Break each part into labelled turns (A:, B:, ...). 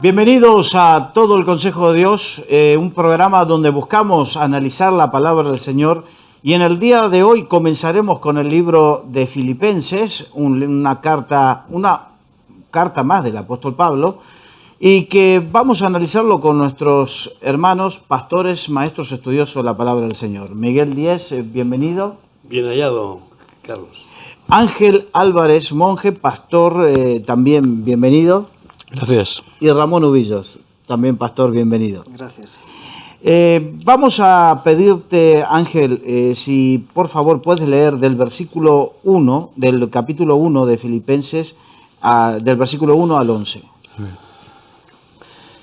A: Bienvenidos a Todo el Consejo de Dios, un programa donde buscamos analizar la palabra del Señor, y en el día de hoy comenzaremos con el libro de Filipenses, una carta más del apóstol Pablo, y que vamos a analizarlo con nuestros hermanos, pastores, maestros estudiosos de la palabra del Señor. Miguel Díez, bienvenido.
B: Bien hallado, Carlos.
A: Ángel Álvarez, monje, pastor, también bienvenido.
B: Gracias.
A: Y Ramón Ubillos, también pastor, bienvenido.
C: Gracias.
A: Vamos a pedirte, Ángel, si por favor puedes leer del versículo 1, del capítulo 1 de Filipenses, del versículo 1 al 11.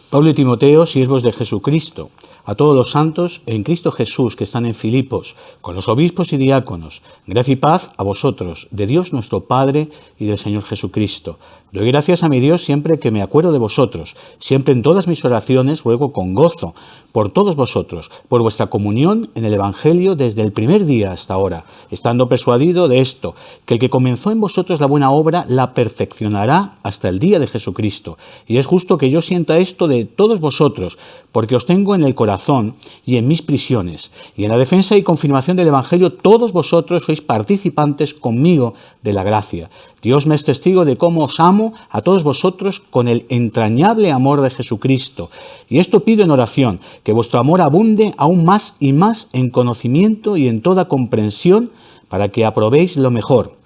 D: Pablo y Timoteo, siervos de Jesucristo, a todos los santos en Cristo Jesús que están en Filipos, con los obispos y diáconos, gracia y paz a vosotros, de Dios nuestro Padre y del Señor Jesucristo. Doy gracias a mi Dios siempre que me acuerdo de vosotros, siempre en todas mis oraciones ruego con gozo por todos vosotros, por vuestra comunión en el Evangelio desde el primer día hasta ahora, estando persuadido de esto, que el que comenzó en vosotros la buena obra la perfeccionará hasta el día de Jesucristo. Y es justo que yo sienta esto de todos vosotros, porque os tengo en el corazón y en mis prisiones, y en la defensa y confirmación del Evangelio todos vosotros sois participantes conmigo de la gracia. Dios me es testigo de cómo os amo a todos vosotros con el entrañable amor de Jesucristo. Y esto pido en oración, que vuestro amor abunde aún más y más en conocimiento y en toda comprensión, para que aprobéis lo mejor,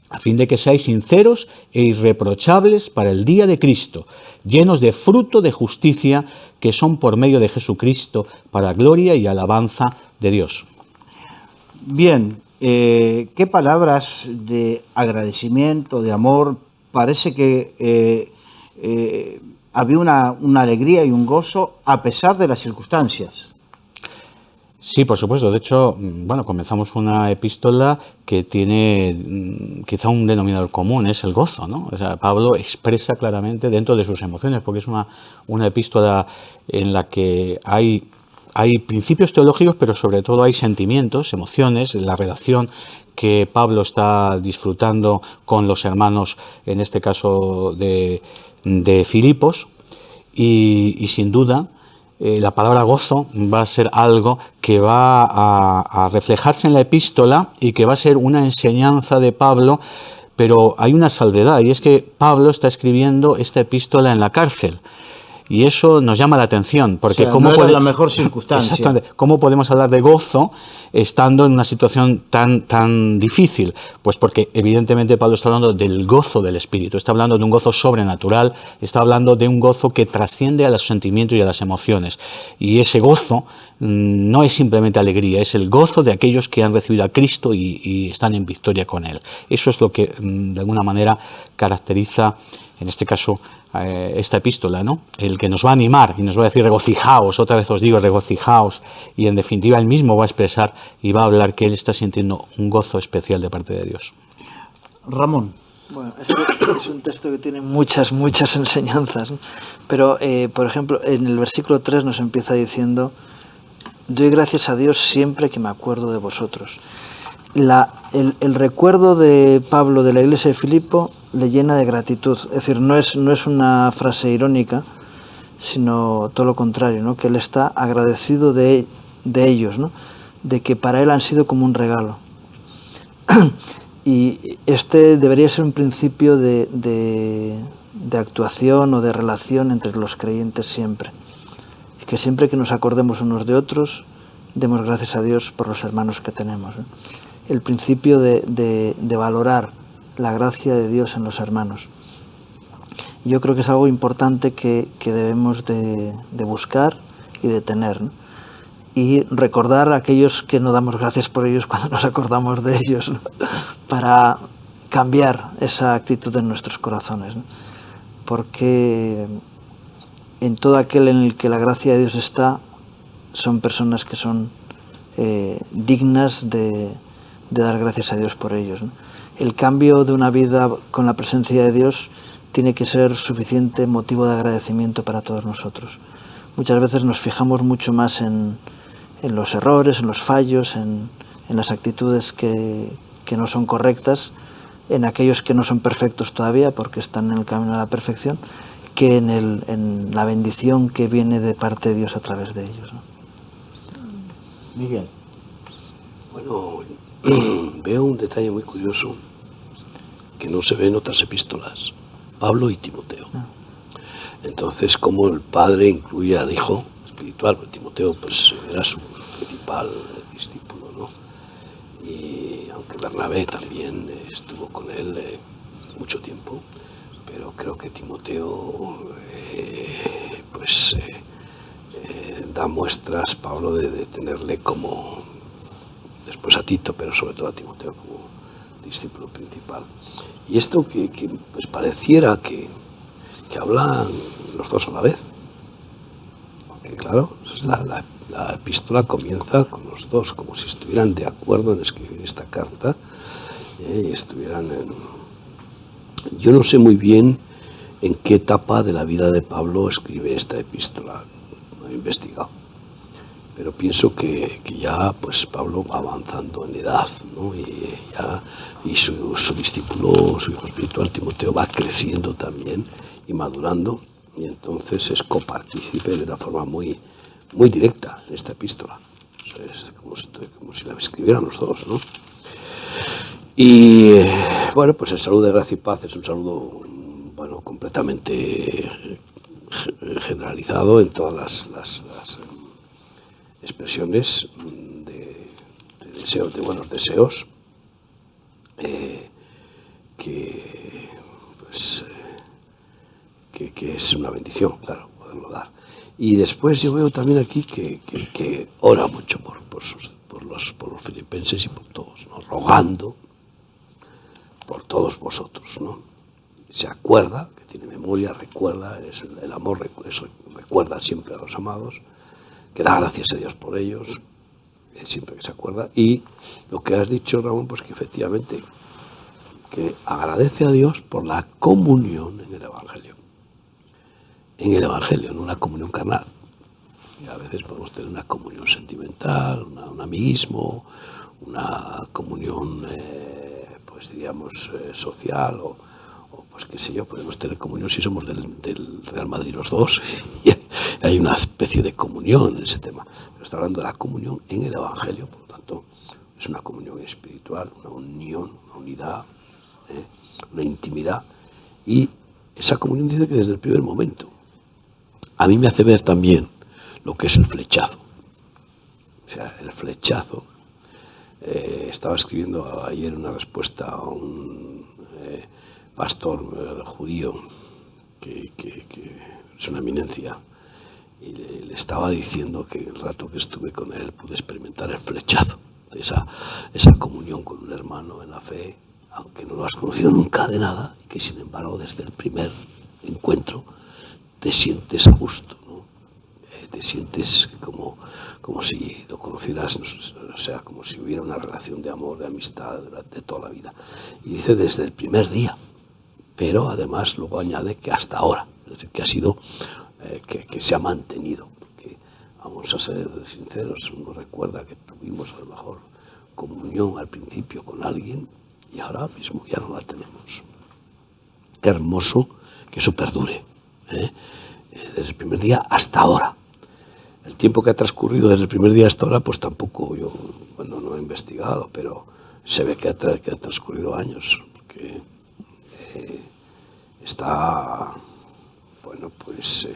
D: a fin de que seáis sinceros e irreprochables para el día de Cristo, llenos de fruto de justicia, que son por medio de Jesucristo, para gloria y alabanza de Dios.
A: Bien, qué palabras de agradecimiento, de amor. Parece que había una alegría y un gozo a pesar de las circunstancias.
D: Sí, por supuesto. De hecho, comenzamos una epístola que tiene quizá un denominador común, es el gozo, ¿no? O sea, Pablo expresa claramente dentro de sus emociones, porque es una epístola en la que hay principios teológicos, pero sobre todo hay sentimientos, emociones, la relación que Pablo está disfrutando con los hermanos, en este caso de Filipos, y sin duda la palabra gozo va a ser algo que va a reflejarse en la epístola y que va a ser una enseñanza de Pablo, pero hay una salvedad, y es que Pablo está escribiendo esta epístola en la cárcel. Y eso nos llama la atención, porque
A: no era la mejor circunstancia.
D: Exactamente. ¿Cómo podemos hablar de gozo estando en una situación tan difícil? Pues porque evidentemente Pablo está hablando del gozo del Espíritu, está hablando de un gozo sobrenatural, está hablando de un gozo que trasciende a los sentimientos y a las emociones. Y ese gozo no es simplemente alegría, es el gozo de aquellos que han recibido a Cristo y están en victoria con Él. Eso es lo que de alguna manera caracteriza, en este caso, esta epístola, ¿no? El que nos va a animar y nos va a decir regocijaos, otra vez os digo regocijaos, y en definitiva él mismo va a expresar y va a hablar que él está sintiendo un gozo especial de parte de Dios.
A: Ramón.
C: Bueno, este es un texto que tiene muchas enseñanzas, ¿no? Pero, por ejemplo, en el versículo 3 nos empieza diciendo: doy gracias a Dios siempre que me acuerdo de vosotros. El recuerdo de Pablo de la iglesia de Filipo le llena de gratitud. Es decir, no es una frase irónica, sino todo lo contrario, ¿no? Que él está agradecido de ellos, ¿no? De que para él han sido como un regalo. Y este debería ser un principio de actuación o de relación entre los creyentes siempre. Y que siempre que nos acordemos unos de otros, demos gracias a Dios por los hermanos que tenemos, ¿no? El principio de valorar la gracia de Dios en los hermanos. Yo creo que es algo importante que debemos de buscar y de tener, ¿no? Y recordar a aquellos que no damos gracias por ellos cuando nos acordamos de ellos, ¿no? Para cambiar esa actitud en nuestros corazones, ¿no? Porque en todo aquel en el que la gracia de Dios está, son personas que son dignas de dar gracias a Dios por ellos, ¿no? El cambio de una vida con la presencia de Dios tiene que ser suficiente motivo de agradecimiento para todos nosotros. Muchas veces nos fijamos mucho más en los errores, en los fallos, en las actitudes que no son correctas, en aquellos que no son perfectos todavía porque están en el camino a la perfección, que en la bendición que viene de parte de Dios a través de ellos, ¿no?
A: Miguel.
B: Bueno, veo un detalle muy curioso que no se ve en otras epístolas. Pablo y Timoteo. Entonces, como el padre incluye al hijo espiritual, porque Timoteo pues era su principal discípulo, ¿no? Y aunque Bernabé también estuvo con él mucho tiempo, pero creo que Timoteo da muestras, Pablo, de tenerle como, después a Tito, pero sobre todo a Timoteo como discípulo principal. Y esto que pues pareciera que hablan los dos a la vez, porque claro, la epístola comienza con los dos, como si estuvieran de acuerdo en escribir esta carta, y estuvieran Yo no sé muy bien en qué etapa de la vida de Pablo escribe esta epístola, no he investigado, pero pienso que ya pues Pablo va avanzando en edad, ¿no? y su discípulo, su hijo espiritual Timoteo, va creciendo también y madurando, y entonces es copartícipe de una forma muy, muy directa en esta epístola. O sea, es como si la escribieran los dos, ¿no? Y bueno, pues el saludo de gracia y paz es un saludo, bueno, completamente generalizado en todas las expresiones de deseos, de buenos deseos, que es una bendición, claro, poderlo dar. Y después yo veo también aquí que ora mucho por los filipenses y por todos, ¿no? Rogando por todos vosotros, ¿no? Se acuerda, que tiene memoria, recuerda, el amor recuerda siempre a los amados, que da gracias a Dios por ellos, siempre que se acuerda. Y lo que has dicho, Ramón, pues que efectivamente, que agradece a Dios por la comunión en el Evangelio. En el Evangelio, no una comunión carnal. Y a veces podemos tener una comunión sentimental, un amiguismo, una comunión, pues diríamos, social, o pues qué sé yo, podemos tener comunión si somos del Real Madrid los dos, y hay una especie de comunión en ese tema. Pero está hablando de la comunión en el Evangelio, por lo tanto, es una comunión espiritual, una unión, una unidad, una intimidad, y esa comunión dice que desde el primer momento. A mí me hace ver también lo que es el flechazo. O sea, el flechazo. Estaba escribiendo ayer una respuesta a un pastor judío que es una eminencia, y le estaba diciendo que el rato que estuve con él pude experimentar el flechazo de esa comunión con un hermano en la fe, aunque no lo has conocido nunca de nada, y que sin embargo desde el primer encuentro te sientes a gusto, ¿no? Te sientes como si lo conocieras, o sea, como si hubiera una relación de amor, de amistad durante toda la vida. Y dice desde el primer día, pero además luego añade que hasta ahora, es decir, que ha sido, que se ha mantenido, porque vamos a ser sinceros, uno recuerda que tuvimos a lo mejor comunión al principio con alguien y ahora mismo ya no la tenemos. Qué hermoso que eso perdure, desde el primer día hasta ahora. El tiempo que ha transcurrido desde el primer día hasta ahora, pues tampoco yo, bueno, no he investigado, pero se ve que ha transcurrido años, porque está, bueno, pues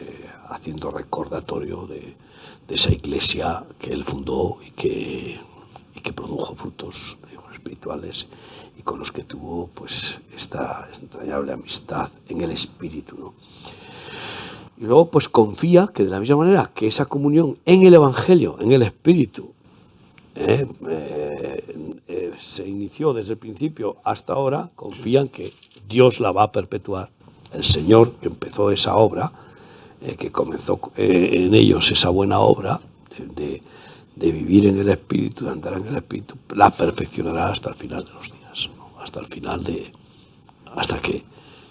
B: haciendo recordatorio de esa iglesia que él fundó y que produjo frutos espirituales y con los que tuvo pues esta entrañable amistad en el espíritu, ¿no? Y luego pues confía que de la misma manera que esa comunión en el Evangelio, en el espíritu, se inició desde el principio hasta ahora, confían que Dios la va a perpetuar. El Señor que empezó esa obra, que comenzó en ellos esa buena obra de vivir en el Espíritu, de andar en el Espíritu, la perfeccionará hasta el final de los días, ¿no? Hasta que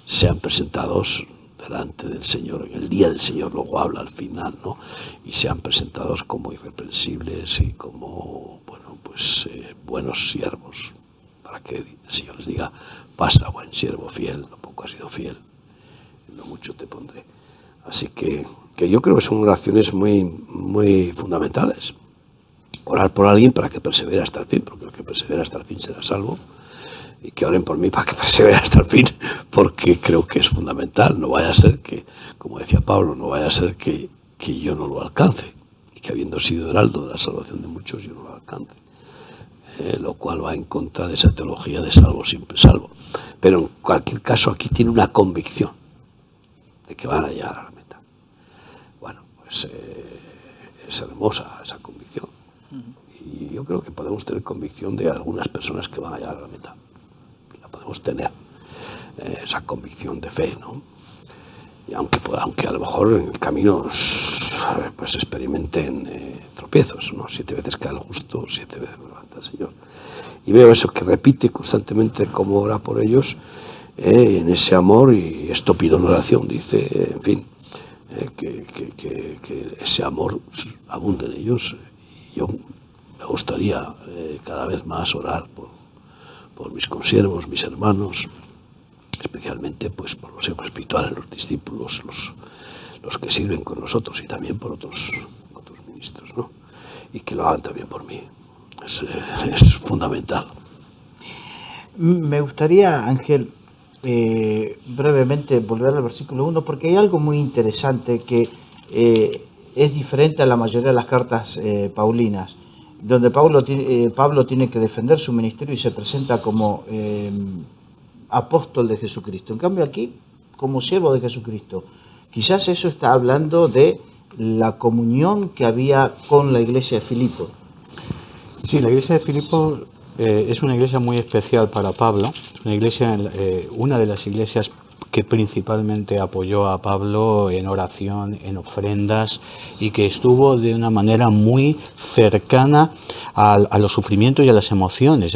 B: sean presentados delante del Señor, en el día del Señor, luego habla al final, ¿no? Y sean presentados como irreprensibles y como, bueno, pues buenos siervos, para que el Señor les diga, pasa, buen siervo fiel, lo poco has sido fiel, en lo mucho te pondré. Así que yo creo que son oraciones muy, muy fundamentales. Orar por alguien para que persevere hasta el fin, porque el que persevera hasta el fin será salvo. Y que oren por mí para que persevere hasta el fin, porque creo que es fundamental. No vaya a ser que, como decía Pablo, no vaya a ser que yo no lo alcance, y que habiendo sido heraldo de la salvación de muchos, yo no lo alcance. Lo cual va en contra de esa teología de salvo siempre salvo. Pero en cualquier caso aquí tiene una convicción de que van a llegar a la meta. Bueno, pues es hermosa esa convicción. Y yo creo que podemos tener convicción de algunas personas que van a llegar a la meta. La podemos tener, esa convicción de fe, ¿no? Y aunque a lo mejor en el camino pues experimenten tropiezos, ¿no? 7 veces cae el justo, 7 veces lo levanta el Señor. Y veo eso que repite constantemente cómo ora por ellos, en ese amor, y esto pido en oración, dice, en fin, que ese amor abunde en ellos. Y yo me gustaría cada vez más orar por mis consiervos, mis hermanos, especialmente pues por los hijos espirituales, los discípulos, los que sirven con nosotros, y también por otros ministros, ¿no? Y que lo hagan también por mí. Es fundamental.
A: Me gustaría, Ángel, brevemente volver al versículo 1, porque hay algo muy interesante que es diferente a la mayoría de las cartas paulinas, donde Pablo tiene que defender su ministerio y se presenta como apóstol de Jesucristo. En cambio aquí, como siervo de Jesucristo. Quizás eso está hablando de la comunión que había con la iglesia de Filipo.
D: Sí, la iglesia de Filipo es una iglesia muy especial para Pablo. Es una iglesia, una de las iglesias que principalmente apoyó a Pablo en oración, en ofrendas, y que estuvo de una manera muy cercana a los sufrimientos y a las emociones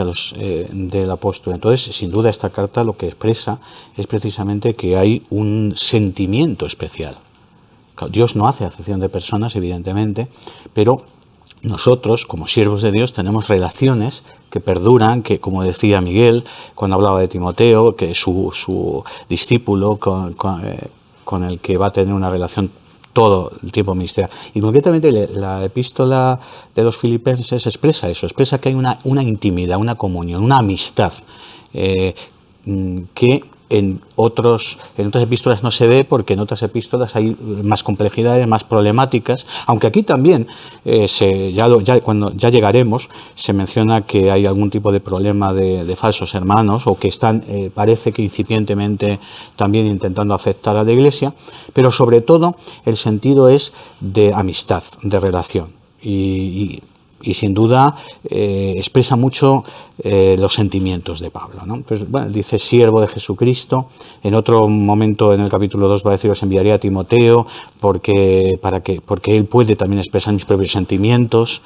D: del apóstol. Entonces, sin duda, esta carta lo que expresa es precisamente que hay un sentimiento especial. Dios no hace acepción de personas, evidentemente, pero nosotros, como siervos de Dios, tenemos relaciones que perduran, que, como decía Miguel cuando hablaba de Timoteo, que es su discípulo con el que va a tener una relación todo el tiempo ministerial. Y concretamente la epístola de los Filipenses expresa eso, expresa que hay una intimidad, una comunión, una amistad que en otras epístolas no se ve, porque en otras epístolas hay más complejidades, más problemáticas, aunque aquí también, cuando ya llegaremos, se menciona que hay algún tipo de problema de falsos hermanos, o que están, parece que incipientemente, también intentando afectar a la Iglesia, pero sobre todo el sentido es de amistad, de relación, y sin duda expresa mucho los sentimientos de Pablo, ¿no? Pues, bueno, dice siervo de Jesucristo. En otro momento, en el capítulo 2, va a decir: os enviaré a Timoteo porque él puede también expresar mis propios sentimientos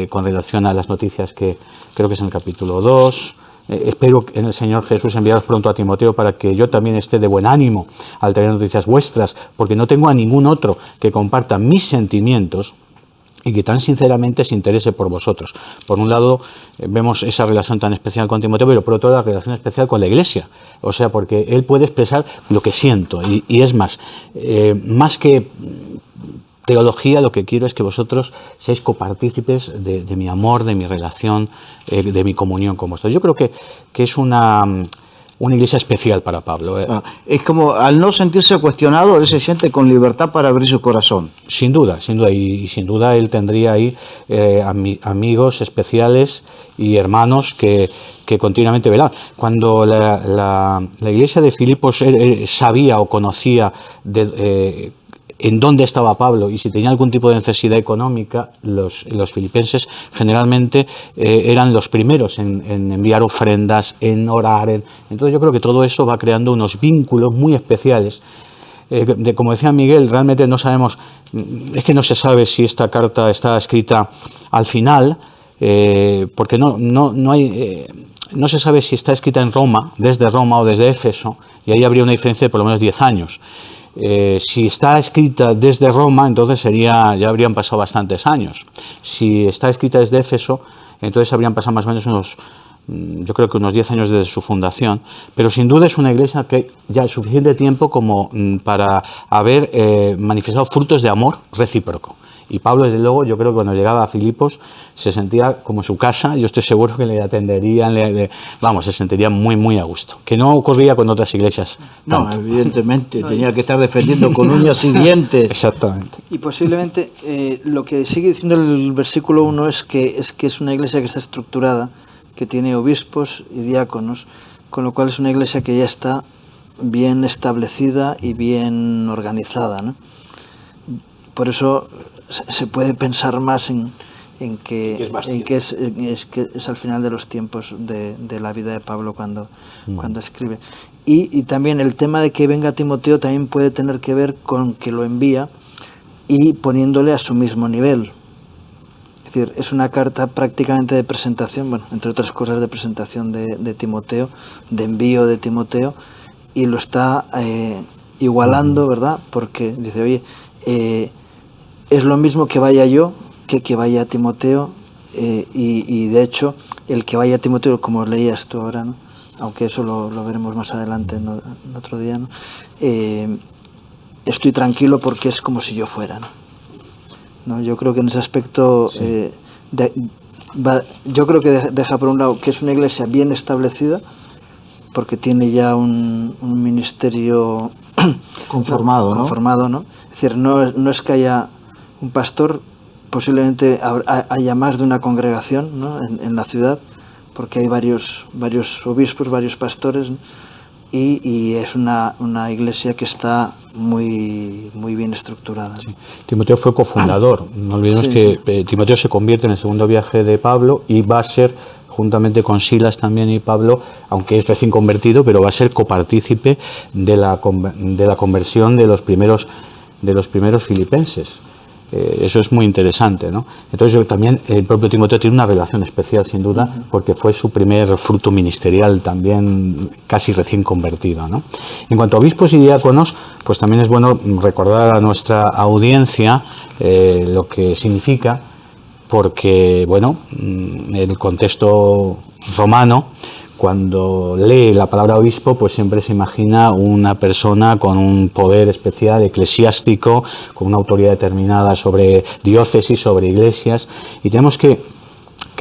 D: con relación a las noticias, que creo que es en el capítulo 2. Espero en el Señor Jesús enviaros pronto a Timoteo, para que yo también esté de buen ánimo al tener noticias vuestras, porque no tengo a ningún otro que comparta mis sentimientos y que tan sinceramente se interese por vosotros. Por un lado, vemos esa relación tan especial con Timoteo, pero por otro lado, la relación especial con la Iglesia. O sea, porque él puede expresar lo que siento. Y es más que teología, lo que quiero es que vosotros seáis copartícipes de mi amor, de mi relación, de mi comunión con vosotros. Yo creo que es una iglesia especial para Pablo.
A: Es como, al no sentirse cuestionado, él se siente con libertad para abrir su corazón.
D: Sin duda, y sin duda él tendría ahí amigos especiales y hermanos que continuamente velaban. Cuando la iglesia de Filipos sabía o conocía en dónde estaba Pablo y si tenía algún tipo de necesidad económica, los filipenses generalmente eran los primeros en enviar ofrendas, en orar. Entonces yo creo que todo eso va creando unos vínculos muy especiales. Como decía Miguel, realmente no sabemos, es que no se sabe si esta carta está escrita al final, porque no se sabe si está escrita en Roma, desde Roma o desde Éfeso, y ahí habría una diferencia de por lo menos 10 años. Si está escrita desde Roma, entonces ya habrían pasado bastantes años. Si está escrita desde Éfeso, entonces habrían pasado más o menos yo creo que unos 10 años desde su fundación, pero sin duda es una iglesia que ya es suficiente tiempo como para haber manifestado frutos de amor recíproco. Y Pablo, desde luego, yo creo que cuando llegaba a Filipos se sentía como su casa. Yo estoy seguro que le atenderían, se sentiría muy, muy a gusto. Que no ocurría con otras iglesias tanto.
A: No, evidentemente, tenía que estar defendiendo con uñas y dientes.
D: Exactamente.
C: Y posiblemente lo que sigue diciendo el versículo 1 es que es una iglesia que está estructurada, que tiene obispos y diáconos, con lo cual es una iglesia que ya está bien establecida y bien organizada, ¿no? Por eso se puede pensar más en que es al final de los tiempos de la vida de Pablo cuando escribe. Y también el tema de que venga Timoteo también puede tener que ver con que lo envía y poniéndole a su mismo nivel. Es decir, es una carta prácticamente de presentación, bueno, entre otras cosas de presentación de Timoteo, de envío de Timoteo, y lo está igualando, ¿verdad? Porque dice, oye, es lo mismo que vaya yo que vaya Timoteo, y de hecho el que vaya Timoteo, como leías tú ahora, ¿no? Aunque eso lo veremos más adelante en otro día, ¿no? Estoy tranquilo porque es como si yo fuera, ¿no? Yo creo que en ese aspecto sí. Yo creo que deja por un lado que es una iglesia bien establecida porque tiene ya un ministerio conformado, ¿no? Es decir, no es que haya un pastor, posiblemente haya más de una congregación, ¿no? en la ciudad, porque hay varios obispos, varios pastores, ¿no? Y es una iglesia que está muy, muy bien estructurada.
D: Sí. Timoteo fue cofundador. No olvidemos que Timoteo se convierte en el segundo viaje de Pablo y va a ser, juntamente con Silas también y Pablo, aunque es recién convertido, pero va a ser copartícipe de la conversión de los primeros filipenses. Eso es muy interesante, ¿no? Entonces también el propio Timoteo tiene una relación especial, sin duda, porque fue su primer fruto ministerial también casi recién convertido, ¿no? En cuanto a obispos y diáconos, pues también es bueno recordar a nuestra audiencia lo que significa, porque, bueno, el contexto romano, cuando lee la palabra obispo, pues siempre se imagina una persona con un poder especial eclesiástico, con una autoridad determinada sobre diócesis, sobre iglesias, y tenemos que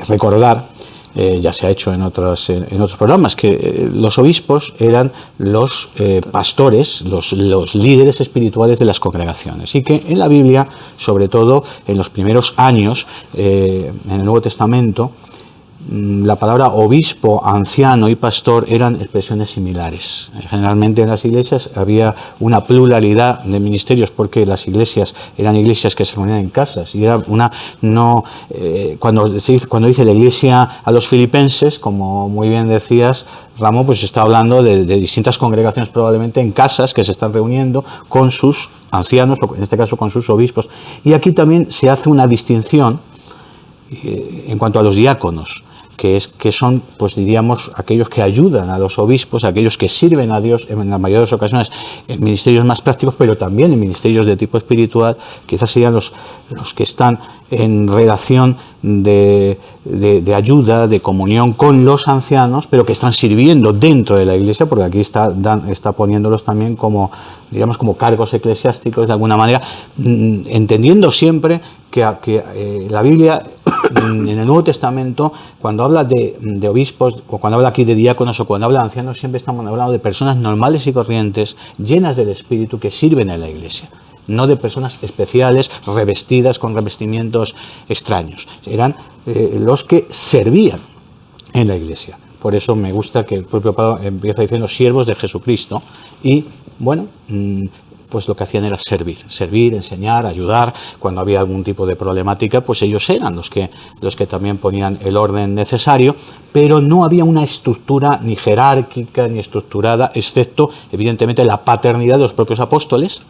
D: recordar, ya se ha hecho en otros programas, que los obispos eran los pastores, los líderes espirituales de las congregaciones, y que en la Biblia, sobre todo en los primeros años, en el Nuevo Testamento, la palabra obispo, anciano y pastor eran expresiones similares. Generalmente en las iglesias había una pluralidad de ministerios porque las iglesias eran iglesias que se reunían en casas y era cuando dice la iglesia a los filipenses, como muy bien decías, Ramón, pues está hablando de distintas congregaciones probablemente en casas que se están reuniendo con sus ancianos o en este caso con sus obispos. Y aquí también se hace una distinción en cuanto a los diáconos, que son, pues diríamos, aquellos que ayudan a los obispos, aquellos que sirven a Dios en la mayoría de las ocasiones en ministerios más prácticos, pero también en ministerios de tipo espiritual. Quizás serían los que están en relación de ayuda, de comunión con los ancianos, pero que están sirviendo dentro de la iglesia, porque aquí está poniéndolos también como, digamos, como cargos eclesiásticos de alguna manera, entendiendo siempre que la Biblia en el Nuevo Testamento, cuando habla de obispos, o cuando habla aquí de diáconos, o cuando habla de ancianos, siempre estamos hablando de personas normales y corrientes, llenas del Espíritu, que sirven en la iglesia, no de personas especiales, revestidas con revestimientos extraños. Eran los que servían en la iglesia. Por eso me gusta que el propio Pablo empieza diciendo siervos de Jesucristo, y bueno, pues lo que hacían era servir, enseñar, ayudar. Cuando había algún tipo de problemática, pues ellos eran los que también ponían el orden necesario, pero no había una estructura ni jerárquica ni estructurada, excepto evidentemente la paternidad de los propios apóstoles,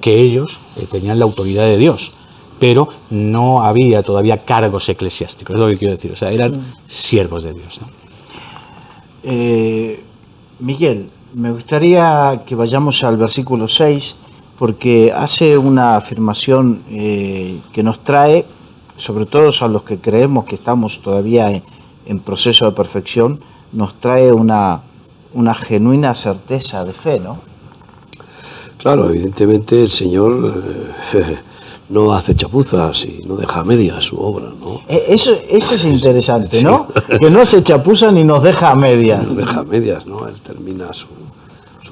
D: que ellos tenían la autoridad de Dios, pero no había todavía cargos eclesiásticos, es lo que quiero decir, o sea, eran siervos de Dios, ¿no?
A: Miguel, me gustaría que vayamos al versículo 6, porque hace una afirmación que nos trae, sobre todo a los que creemos que estamos todavía en proceso de perfección, nos trae una genuina certeza de fe, ¿no?
B: Claro, evidentemente el Señor no hace chapuzas y no deja a medias su obra, ¿no?
A: Eso es interesante,
B: Sí.
A: ¿no? Que no se chapuza ni nos deja a medias.
B: No deja a medias, ¿no? Él termina su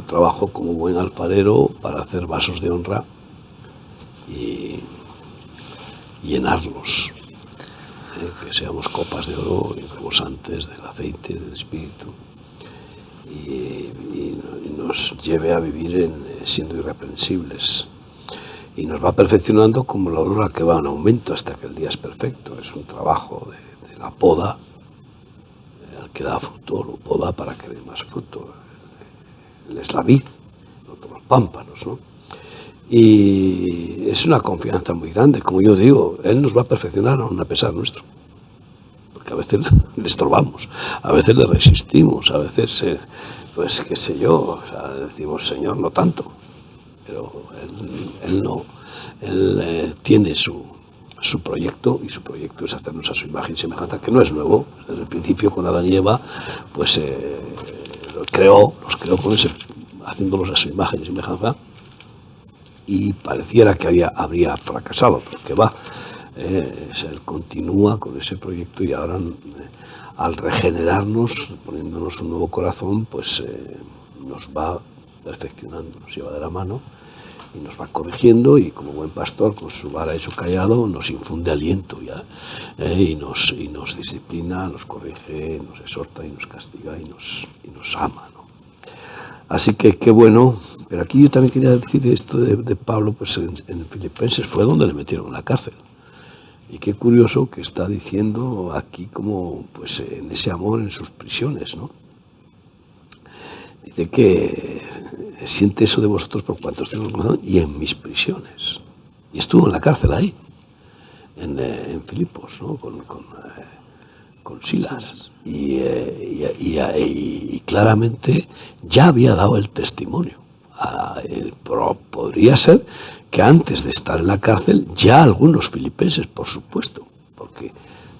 B: trabajo como buen alfarero para hacer vasos de honra y llenarlos, que seamos copas de oro y rebosantes del aceite del Espíritu y nos lleve a vivir siendo irreprensibles. Y nos va perfeccionando como la aurora que va en aumento hasta que el día es perfecto. Es un trabajo de la poda, el que da fruto lo poda para que dé más fruto. Él es la vid, nosotros los pámpanos, ¿no? Y es una confianza muy grande, como yo digo, Él nos va a perfeccionar aún a pesar nuestro. Porque a veces le estorbamos, a veces le resistimos, a veces, pues qué sé yo, o sea, decimos, Señor, no tanto. Pero él no, él tiene su proyecto, y su proyecto es hacernos a su imagen y semejanza, que no es nuevo. Desde el principio con Adán y Eva, pues los creó haciéndolos a su imagen y semejanza, y pareciera que habría fracasado, porque él continúa con ese proyecto, y ahora al regenerarnos, poniéndonos un nuevo corazón, pues nos va perfeccionando, nos lleva de la mano y nos va corrigiendo, y como buen pastor con su vara y su callado nos infunde aliento ya, y nos disciplina, nos corrige, nos exhorta y nos castiga y nos ama, ¿no? Así que qué bueno. Pero aquí yo también quería decir esto de Pablo, pues en Filipenses fue donde le metieron en la cárcel. Y qué curioso que está diciendo aquí como pues en ese amor en sus prisiones, ¿no? Dice que siente eso de vosotros por cuantos tengo el corazón y en mis prisiones. Y estuvo en la cárcel ahí, en Filipos, ¿no? Con Silas. Y claramente ya había dado el testimonio. Pero podría ser que antes de estar en la cárcel ya algunos filipenses, por supuesto, porque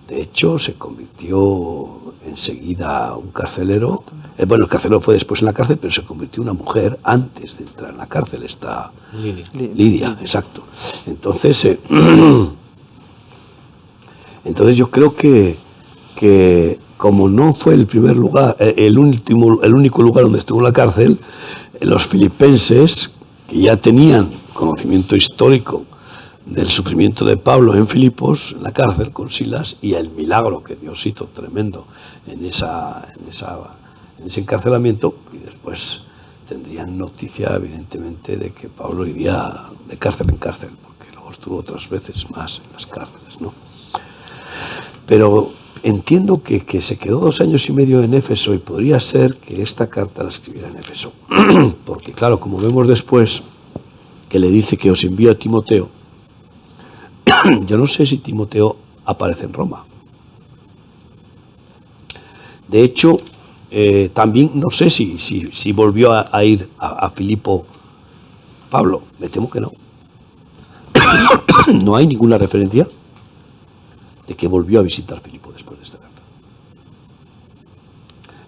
B: de hecho se convirtió enseguida un carcelero. Bueno, el carcelero fue después en la cárcel, pero se convirtió en una mujer antes de entrar en la cárcel, esta Lidia, exacto. Entonces yo creo que como no fue el primer lugar, el único lugar donde estuvo en la cárcel, los filipenses, que ya tenían conocimiento histórico del sufrimiento de Pablo en Filipos, en la cárcel con Silas, y el milagro que Dios hizo tremendo en ese encarcelamiento, y después tendrían noticia evidentemente de que Pablo iría de cárcel en cárcel, porque luego estuvo otras veces más en las cárceles, ¿no? Pero entiendo que se quedó 2 años y medio en Éfeso, y podría ser que esta carta la escribiera en Éfeso. Porque claro, como vemos después, que le dice que os envío a Timoteo, yo no sé si Timoteo aparece en Roma. De hecho, también no sé si volvió a ir a Filipo Pablo. Me temo que no. No hay ninguna referencia de que volvió a visitar Filipo después de esta carta.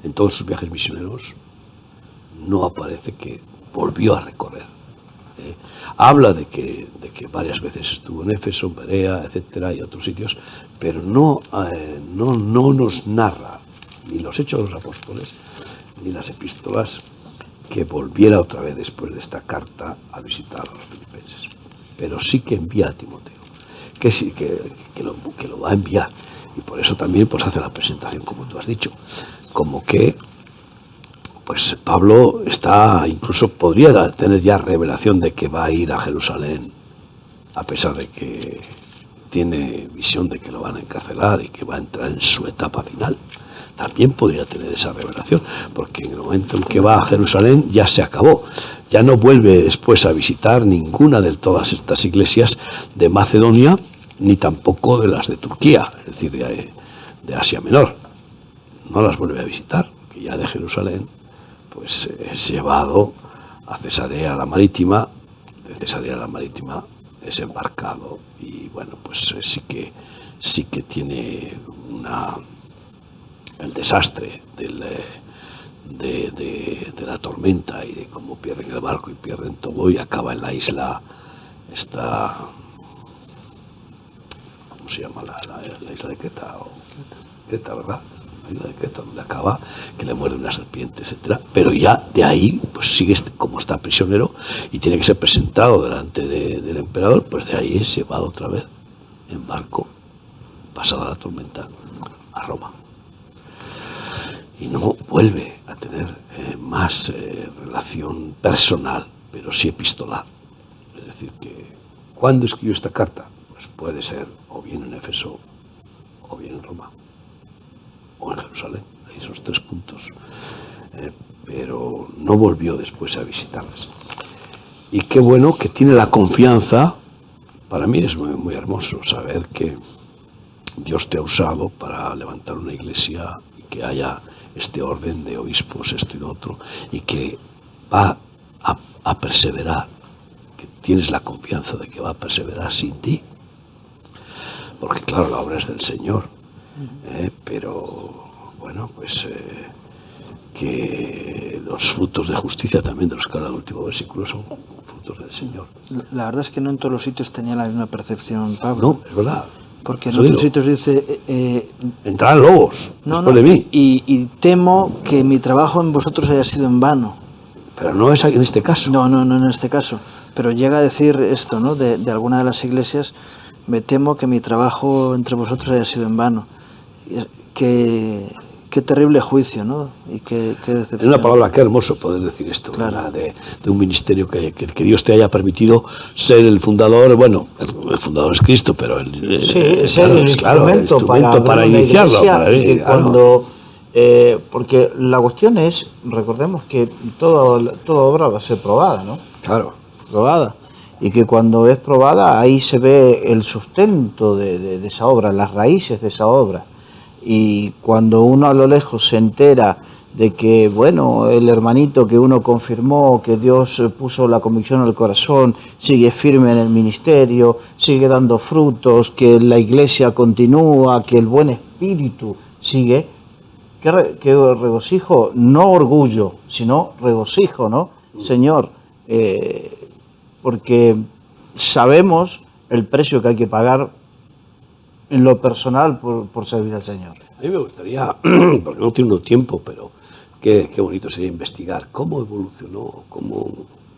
B: En todos sus viajes misioneros no aparece que volvió a recorrer. Habla de que varias veces estuvo en Éfeso, Berea, etcétera, y otros sitios, pero no nos narra ni los Hechos de los Apóstoles ni las epístolas que volviera otra vez después de esta carta a visitar a los filipenses. Pero sí que envía a Timoteo, que sí que lo va a enviar, y por eso también pues hace la presentación, como tú has dicho, como que pues Pablo incluso podría tener ya revelación de que va a ir a Jerusalén, a pesar de que tiene visión de que lo van a encarcelar y que va a entrar en su etapa final. También podría tener esa revelación, porque en el momento en que va a Jerusalén ya se acabó. Ya no vuelve después a visitar ninguna de todas estas iglesias de Macedonia, ni tampoco de las de Turquía, es decir, de Asia Menor. No las vuelve a visitar, porque ya de Jerusalén pues es llevado a Cesarea la Marítima, de Cesarea la Marítima es embarcado, y bueno, pues sí que tiene el desastre de la tormenta y de cómo pierden el barco y pierden todo, y acaba en la isla esta, ¿cómo se llama? La isla de Creta, Creta, ¿verdad? La isla de Creta, donde acaba, que le muerde una serpiente, etcétera. Pero ya de ahí, pues sigue como está prisionero y tiene que ser presentado delante del emperador, pues de ahí es llevado otra vez en barco, pasada la tormenta, a Roma. Y no vuelve a tener más relación personal, pero sí epistolar. Es decir, que ¿cuándo escribió esta carta? Pues puede ser o bien en Éfeso, o bien en Roma, o en Jerusalén. Hay esos 3 puntos. Pero no volvió después a visitarles. Y qué bueno que tiene la confianza. Para mí es muy, muy hermoso saber que Dios te ha usado para levantar una iglesia y que haya este orden de obispos, esto y lo otro, y que va a perseverar, que tienes la confianza de que va a perseverar sin ti. Porque claro, la obra es del Señor, pero bueno, pues que los frutos de justicia también de los que habla el último versículo son frutos del Señor.
C: La verdad es que no en todos los sitios tenía la misma percepción, Pablo.
B: No, es verdad.
C: Porque en otros sitios dice...
B: entrarán lobos después de mí.
C: Y temo que mi trabajo en vosotros haya sido en vano.
B: Pero no es en este caso.
C: No en este caso. Pero llega a decir esto, ¿no? De alguna de las iglesias, me temo que mi trabajo entre vosotros haya sido en vano. Qué terrible juicio, ¿no? Y qué decepción.
B: Es una palabra, qué hermoso poder decir esto,
C: claro.
B: De un ministerio que Dios te haya permitido ser el fundador. Bueno, el fundador es Cristo, pero
A: es el instrumento
B: para iniciarlo.
A: Porque la cuestión es, recordemos que toda obra va a ser probada, ¿no?
B: Claro.
A: Probada. Y que cuando es probada, ahí se ve el sustento de esa obra, las raíces de esa obra. Y cuando uno a lo lejos se entera de que, bueno, el hermanito que uno confirmó, que Dios puso la convicción en el corazón, sigue firme en el ministerio, sigue dando frutos, que la iglesia continúa, que el buen espíritu sigue, qué regocijo, no orgullo, sino regocijo, ¿no? Señor, porque sabemos el precio que hay que pagar en lo personal por servir al Señor.
B: A mí me gustaría, porque no tengo tiempo, pero qué bonito sería investigar cómo evolucionó, cómo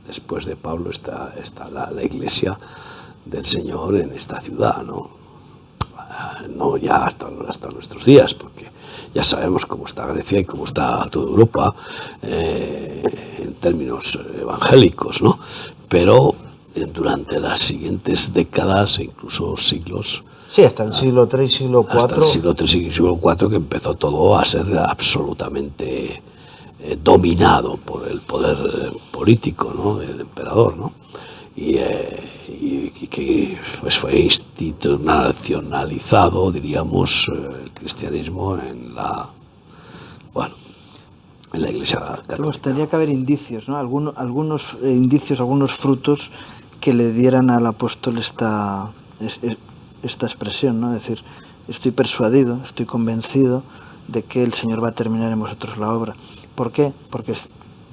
B: después de Pablo está la iglesia del Señor en esta ciudad, ¿no? No ya hasta nuestros días, porque ya sabemos cómo está Grecia y cómo está toda Europa en términos evangélicos, ¿no? Pero durante las siguientes décadas e incluso siglos.
A: Sí, hasta el siglo III, siglo IV.
B: Hasta el siglo III y siglo IV, que empezó todo a ser absolutamente dominado por el poder político, ¿no? Del emperador, ¿no? Y que pues fue institucionalizado, diríamos, el cristianismo en la Iglesia Católica.
C: Pues tendría que haber indicios, ¿no? Algunos indicios, algunos frutos que le dieran al apóstol esta expresión, ¿no? Es decir, estoy persuadido, estoy convencido de que el Señor va a terminar en vosotros la obra. ¿Por qué? Porque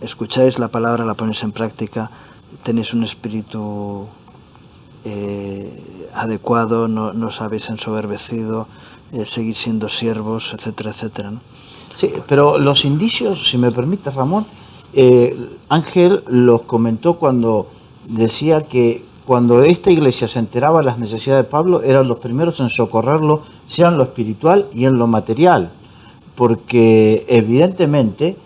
C: escucháis la palabra, la ponéis en práctica, tenéis un espíritu adecuado, no os habéis ensoberbecido, seguís siendo siervos, etcétera, etcétera, ¿no?
A: Sí, pero los indicios, si me permite, Ramón, Ángel los comentó cuando decía que cuando esta iglesia se enteraba de las necesidades de Pablo, eran los primeros en socorrerlo, sea en lo espiritual y en lo material, porque evidentemente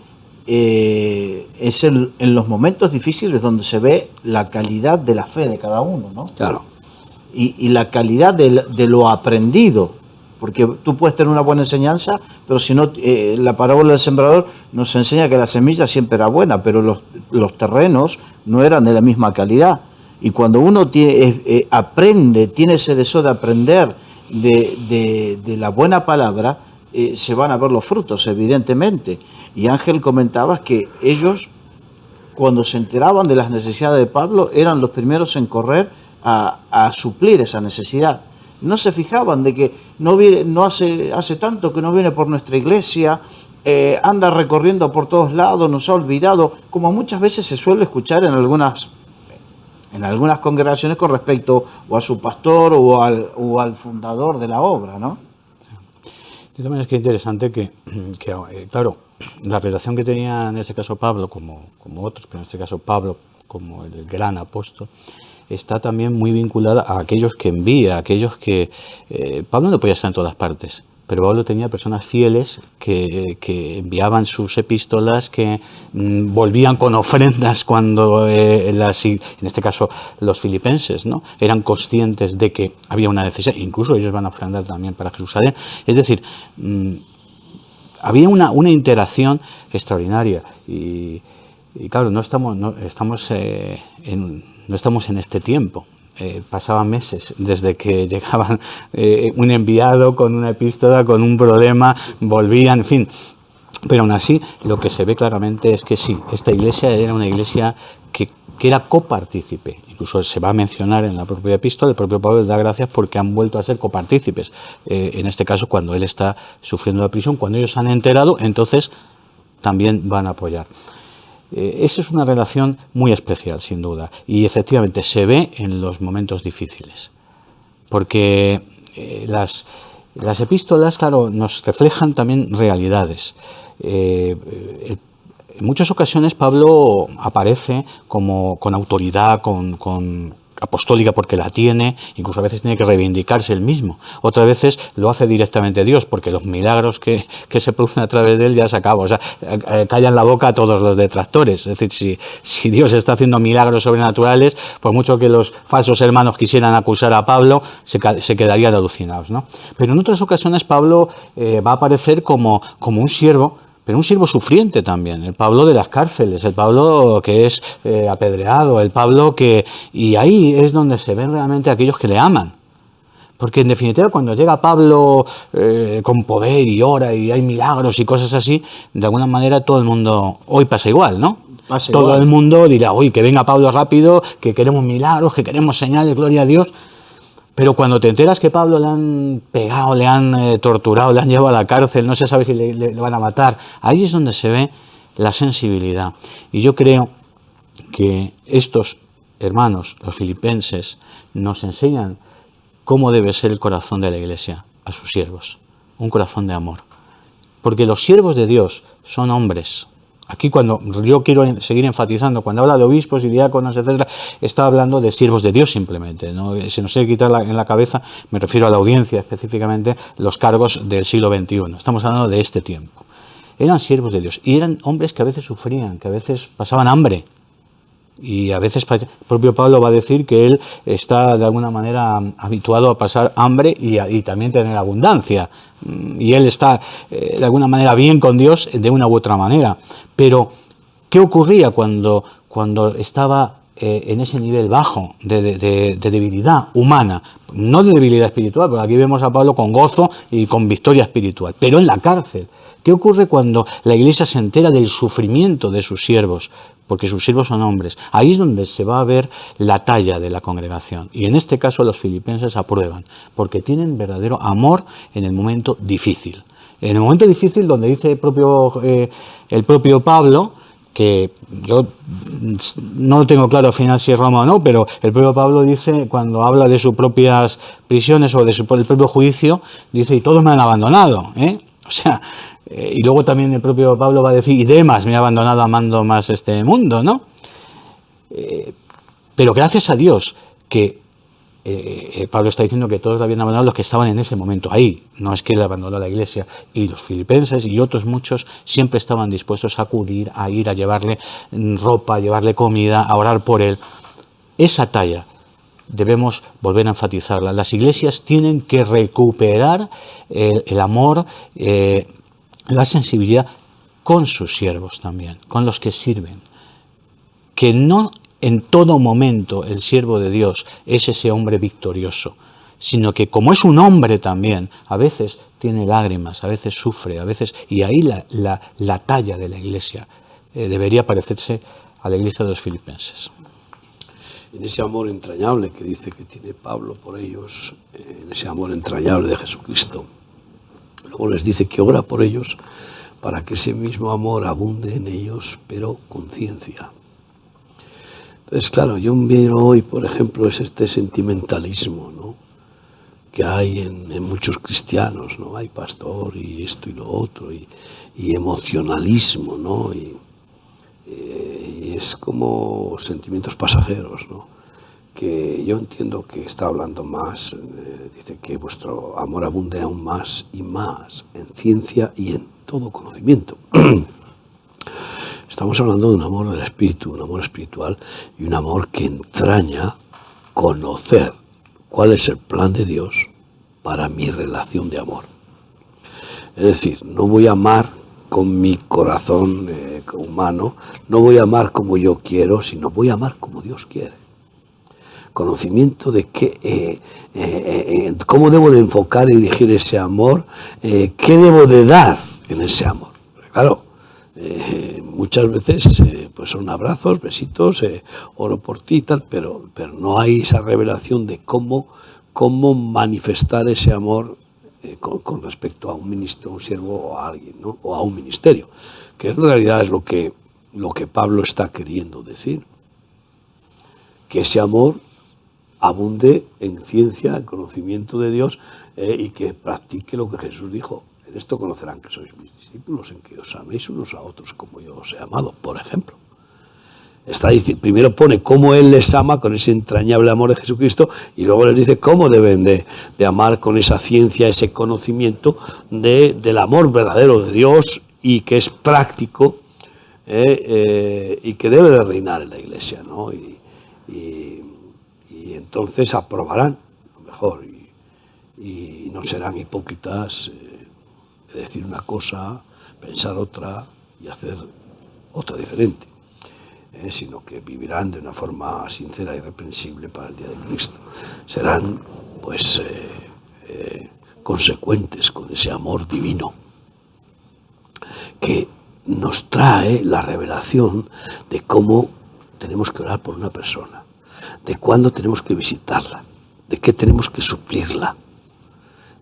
A: es en los momentos difíciles donde se ve la calidad de la fe de cada uno, ¿no?
B: Claro.
A: Y la calidad de lo aprendido, porque tú puedes tener una buena enseñanza, pero si no, la parábola del sembrador nos enseña que la semilla siempre era buena, pero los terrenos no eran de la misma calidad. Y cuando uno aprende, tiene ese deseo de aprender de la buena palabra, se van a ver los frutos, evidentemente. Y Ángel comentaba que ellos, cuando se enteraban de las necesidades de Pablo, eran los primeros en correr a suplir esa necesidad. no se fijaban de que hace tanto que no viene por nuestra iglesia, anda recorriendo por todos lados, nos ha olvidado, como muchas veces se suele escuchar en algunas congregaciones con respecto o a su pastor o al fundador de la obra, ¿no?
D: De todas maneras, que interesante que claro, la relación que tenía en este caso Pablo, como otros, pero en este caso Pablo como el gran apóstol, está también muy vinculada a aquellos que envía, a aquellos que... Pablo no podía estar en todas partes, pero Pablo tenía personas fieles que enviaban sus epístolas, que volvían con ofrendas cuando, en este caso, los filipenses, ¿no?, eran conscientes de que había una necesidad, incluso ellos van a ofrendar también para Jerusalén. Es decir, había una interacción extraordinaria y claro, no estamos en este tiempo. Pasaban meses desde que llegaban un enviado con una epístola, con un problema, volvían, en fin. Pero aún así, lo que se ve claramente es que sí, esta iglesia era una iglesia que era copartícipe. Incluso se va a mencionar en la propia epístola, el propio Pablo les da gracias porque han vuelto a ser copartícipes. En este caso, cuando él está sufriendo la prisión, cuando ellos se han enterado, entonces también van a apoyar. Esa es una relación muy especial, sin duda, y efectivamente se ve en los momentos difíciles, porque las epístolas, claro, nos reflejan también realidades. En muchas ocasiones Pablo aparece con autoridad, con apostólica porque la tiene, incluso a veces tiene que reivindicarse él mismo. Otras veces lo hace directamente Dios, porque los milagros que se producen a través de él ya se acaban. O sea, callan la boca a todos los detractores. Es decir, si Dios está haciendo milagros sobrenaturales, por mucho que los falsos hermanos quisieran acusar a Pablo, se quedarían alucinados, ¿no? Pero en otras ocasiones Pablo va a aparecer como un siervo, pero un siervo sufriente también, el Pablo de las cárceles, el Pablo que es apedreado, el Pablo que... Y ahí es donde se ven realmente aquellos que le aman. Porque en definitiva cuando llega Pablo con poder y ora y hay milagros y cosas así, de alguna manera todo el mundo... Hoy pasa igual, ¿no? Todo el mundo dirá, uy, que venga Pablo rápido, que queremos milagros, que queremos señales, gloria a Dios. Pero cuando te enteras que Pablo le han pegado, le han torturado, le han llevado a la cárcel, no se sabe si le van a matar, ahí es donde se ve la sensibilidad. Y yo creo que estos hermanos, los filipenses, nos enseñan cómo debe ser el corazón de la Iglesia a sus siervos, un corazón de amor. Porque los siervos de Dios son hombres. Aquí cuando yo quiero seguir enfatizando, cuando habla de obispos y diáconos, etcétera, está hablando de siervos de Dios simplemente, ¿no? Se nos debe quitar en la cabeza, me refiero a la audiencia específicamente, los cargos del siglo XXI. Estamos hablando de este tiempo. Eran siervos de Dios y eran hombres que a veces sufrían, que a veces pasaban hambre. Y a veces el propio Pablo va a decir que él está de alguna manera habituado a pasar hambre y también tener abundancia. Y él está de alguna manera bien con Dios de una u otra manera. Pero, ¿qué ocurría cuando estaba en ese nivel bajo de debilidad humana? No de debilidad espiritual, porque aquí vemos a Pablo con gozo y con victoria espiritual, pero en la cárcel. ¿Qué ocurre cuando la Iglesia se entera del sufrimiento de sus siervos? Porque sus siervos son hombres. Ahí es donde se va a ver la talla de la congregación. Y en este caso los filipenses aprueban, porque tienen verdadero amor en el momento difícil. En el momento difícil donde dice el propio Pablo, que yo no lo tengo claro al final si es Roma o no, pero el propio Pablo dice, cuando habla de sus propias prisiones o del propio juicio, dice, y todos me han abandonado, O sea, y luego también el propio Pablo va a decir, y Demas me ha abandonado amando más este mundo, ¿no? Pero gracias a Dios que Pablo está diciendo que todos habían abandonado los que estaban en ese momento ahí. No es que él abandonó la iglesia. Y los filipenses y otros muchos siempre estaban dispuestos a acudir, a ir, a llevarle ropa, a llevarle comida, a orar por él. Esa talla debemos volver a enfatizarla. Las iglesias tienen que recuperar el amor, la sensibilidad con sus siervos también, con los que sirven. Que no en todo momento el siervo de Dios es ese hombre victorioso, sino que como es un hombre también, a veces tiene lágrimas, a veces sufre, a veces... Y ahí la talla de la iglesia debería parecerse a la iglesia de los filipenses.
B: en ese amor entrañable que dice que tiene Pablo por ellos, en ese amor entrañable de Jesucristo. Luego les dice que ora por ellos para que ese mismo amor abunde en ellos, pero con ciencia. Entonces, claro, yo miro hoy, por ejemplo, es este sentimentalismo, ¿no?, que hay en muchos cristianos, ¿no? Hay pastor y esto y lo otro, y emocionalismo, ¿no? Y es como sentimientos pasajeros, ¿no? Que yo entiendo que está hablando más, dice que vuestro amor abunde aún más y más en ciencia y en todo conocimiento. Estamos hablando de un amor del espíritu, un amor espiritual y un amor que entraña conocer cuál es el plan de Dios para mi relación de amor. Es decir, no voy a amar con mi corazón humano, no voy a amar como yo quiero, sino voy a amar como Dios quiere. Conocimiento de cómo debo de enfocar y dirigir ese amor, qué debo de dar en ese amor. Claro, muchas veces pues son abrazos, besitos, oro por ti y tal, pero no hay esa revelación de cómo manifestar ese amor con respecto a un ministro, a un siervo o a alguien, ¿no? O a un ministerio, que en realidad es lo que Pablo está queriendo decir, que ese amor abunde en ciencia, en conocimiento de Dios, y que practique lo que Jesús dijo. En esto conocerán que sois mis discípulos, en que os améis unos a otros como yo os he amado, por ejemplo. Primero pone cómo Él les ama con ese entrañable amor de Jesucristo, y luego les dice cómo deben de amar con esa ciencia, ese conocimiento del amor verdadero de Dios, y que es práctico, y que debe de reinar en la Iglesia, ¿no? Y entonces aprobarán lo mejor, y no serán hipócritas de decir una cosa, pensar otra y hacer otra diferente. Sino que vivirán de una forma sincera y irreprensible para el día de Cristo. Serán, pues, consecuentes con ese amor divino que nos trae la revelación de cómo tenemos que orar por una persona, de cuándo tenemos que visitarla, de qué tenemos que suplirla,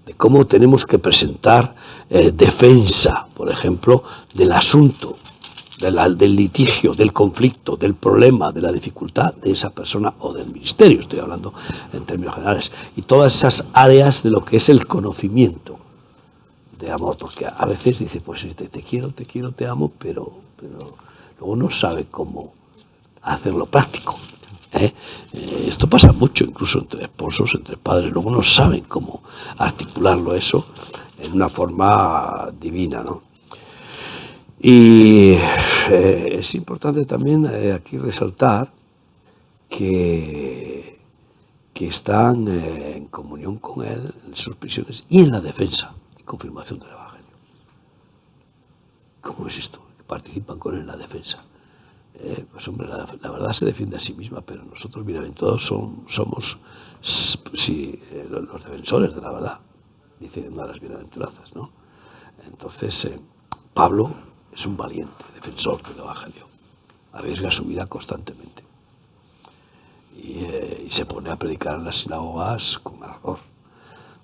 B: de cómo tenemos que presentar defensa, por ejemplo, del asunto, del litigio, del conflicto, del problema, de la dificultad de esa persona o del ministerio, estoy hablando en términos generales, y todas esas áreas de lo que es el conocimiento de amor, porque a veces dice, pues te quiero, te amo, pero luego no sabe cómo hacerlo práctico. Esto pasa mucho, incluso entre esposos, entre padres, luego no saben cómo articularlo eso en una forma divina, ¿no? Y es importante también aquí resaltar que están en comunión con Él en sus prisiones y en la defensa y confirmación del Evangelio. ¿Cómo es esto? Que participan con Él en la defensa. Pues hombre, la verdad se defiende a sí misma, pero nosotros bienaventurados somos los defensores de la verdad, dice una de las bienaventuranzas, ¿no? Entonces, Pablo es un valiente defensor del Evangelio, arriesga su vida constantemente y se pone a predicar en las sinagogas con ardor.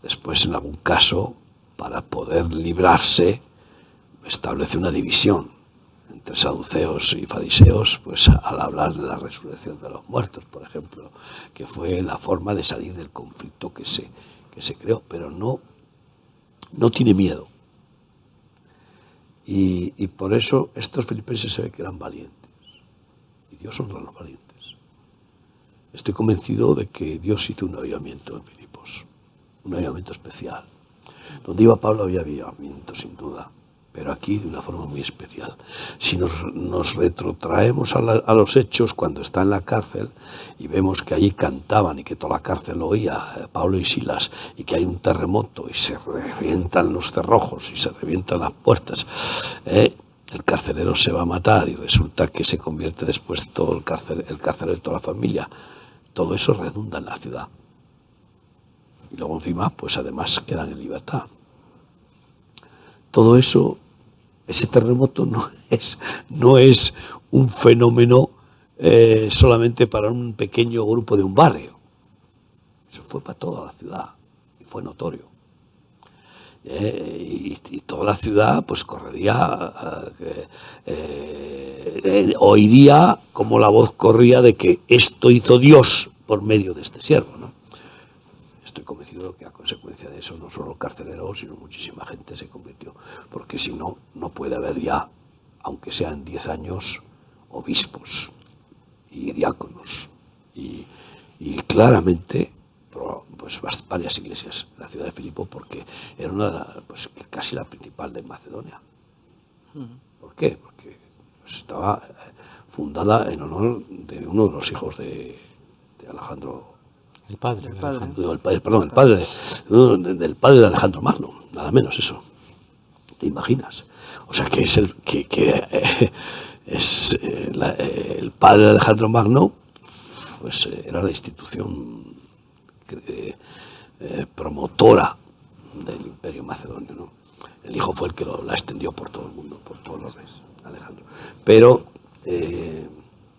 B: Después, en algún caso, para poder librarse, establece una división entre saduceos y fariseos, pues al hablar de la resurrección de los muertos, por ejemplo, que fue la forma de salir del conflicto que se creó, pero no tiene miedo. Y por eso estos filipenses se ve que eran valientes. Y Dios honra a los valientes. Estoy convencido de que Dios hizo un avivamiento en Filipos, un avivamiento especial. Donde iba Pablo había avivamiento, sin duda, pero aquí de una forma muy especial. Si nos retrotraemos a los hechos cuando está en la cárcel y vemos que allí cantaban y que toda la cárcel lo oía, Pablo y Silas, y que hay un terremoto y se revientan los cerrojos y se revientan las puertas, el carcelero se va a matar y resulta que se convierte después todo el carcelero de toda la familia. Todo eso redunda en la ciudad. Y luego encima, pues además quedan en libertad. Todo eso, ese terremoto no es un fenómeno solamente para un pequeño grupo de un barrio. Eso fue para toda la ciudad y fue notorio. Y toda la ciudad pues correría, oiría como la voz corría de que esto hizo Dios por medio de este siervo, ¿no? Estoy convencido de que a consecuencia de eso no solo el carcelero, sino muchísima gente se convirtió, porque si no, no puede haber ya, aunque sean 10 años, obispos y diáconos. Y claramente, pues varias iglesias en la ciudad de Filipo, porque era una de las, pues casi la principal de Macedonia. ¿Por qué? Porque pues, estaba fundada en honor de uno de los hijos de Alejandro.
D: El padre.
C: El padre.
B: Del padre de Alejandro Magno, nada menos eso. ¿Te imaginas? O sea que es el padre de Alejandro Magno, pues era la institución promotora del Imperio Macedonio, ¿no? El hijo fue el que la extendió por todo el mundo, por todos los reyes, Alejandro. Pero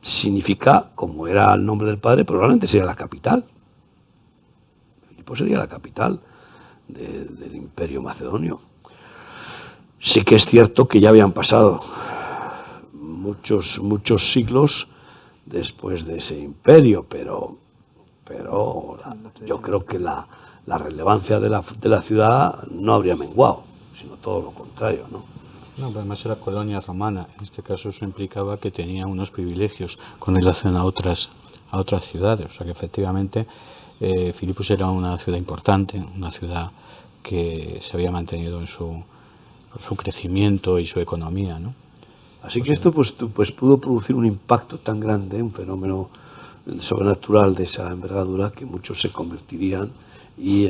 B: significa, como era el nombre del padre, probablemente sería la capital. Pues sería la capital del Imperio Macedonio. Sí que es cierto que ya habían pasado muchos siglos después de ese imperio, pero yo creo que la relevancia de la ciudad no habría menguado, sino todo lo contrario, ¿no?
D: No, pero además era colonia romana. En este caso eso implicaba que tenía unos privilegios con relación a otras ciudades. O sea que efectivamente Filipos era una ciudad importante, una ciudad que se había mantenido en su crecimiento y su economía, ¿no?
B: Así que esto pues pudo producir un impacto tan grande, un fenómeno sobrenatural de esa envergadura, que muchos se convertirían y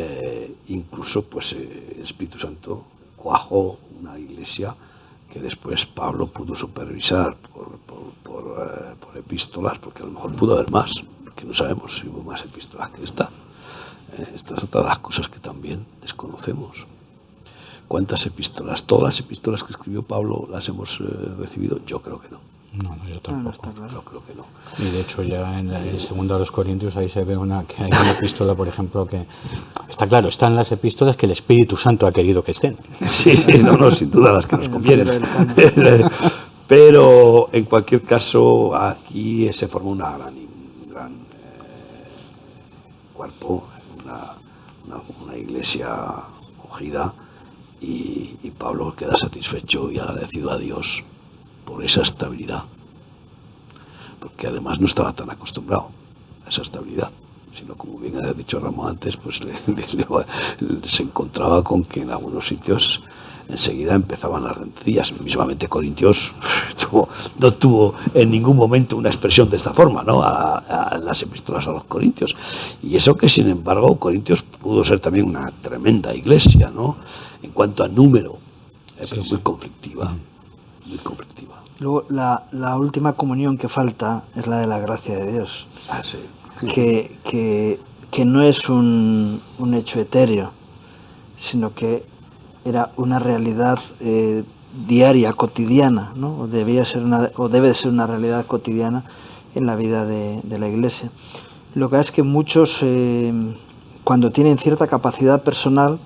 B: incluso pues el Espíritu Santo cuajó una iglesia que después Pablo pudo supervisar por epístolas, porque a lo mejor pudo haber más, que no sabemos si hubo más epístolas que esta. Esta es otra de las cosas que también desconocemos. ¿Cuántas epístolas? ¿Todas las epístolas que escribió Pablo las hemos recibido? Yo creo que no.
D: No, yo tampoco.
C: No está claro.
B: Yo creo que no.
D: Y de hecho ya en el segundo a los Corintios ahí se ve que hay una epístola, por ejemplo, que está claro, están las epístolas que el Espíritu Santo ha querido que estén.
B: Sí, no, sin duda las que nos convienen. Pero en cualquier caso aquí se formó un gran cuerpo, una iglesia ungida, y Pablo queda satisfecho y agradecido a Dios por esa estabilidad, porque además no estaba tan acostumbrado a esa estabilidad, sino, como bien ha dicho Ramón antes, pues se encontraba con que en algunos sitios enseguida empezaban las rencillas. Mismamente Corintios no tuvo en ningún momento una expresión de esta forma, ¿no? a las epístolas a los Corintios. Y eso que, sin embargo, Corintios pudo ser también una tremenda iglesia, ¿no? En cuanto a número, pero muy conflictiva, muy conflictiva.
C: Luego, la última comunión que falta es la de la gracia de Dios.
B: Ah, sí.
C: Que no es un hecho etéreo, sino que era una realidad diaria, cotidiana, ¿no? O debe ser una realidad cotidiana en la vida de la Iglesia. Lo que es que muchos, cuando tienen cierta capacidad personal,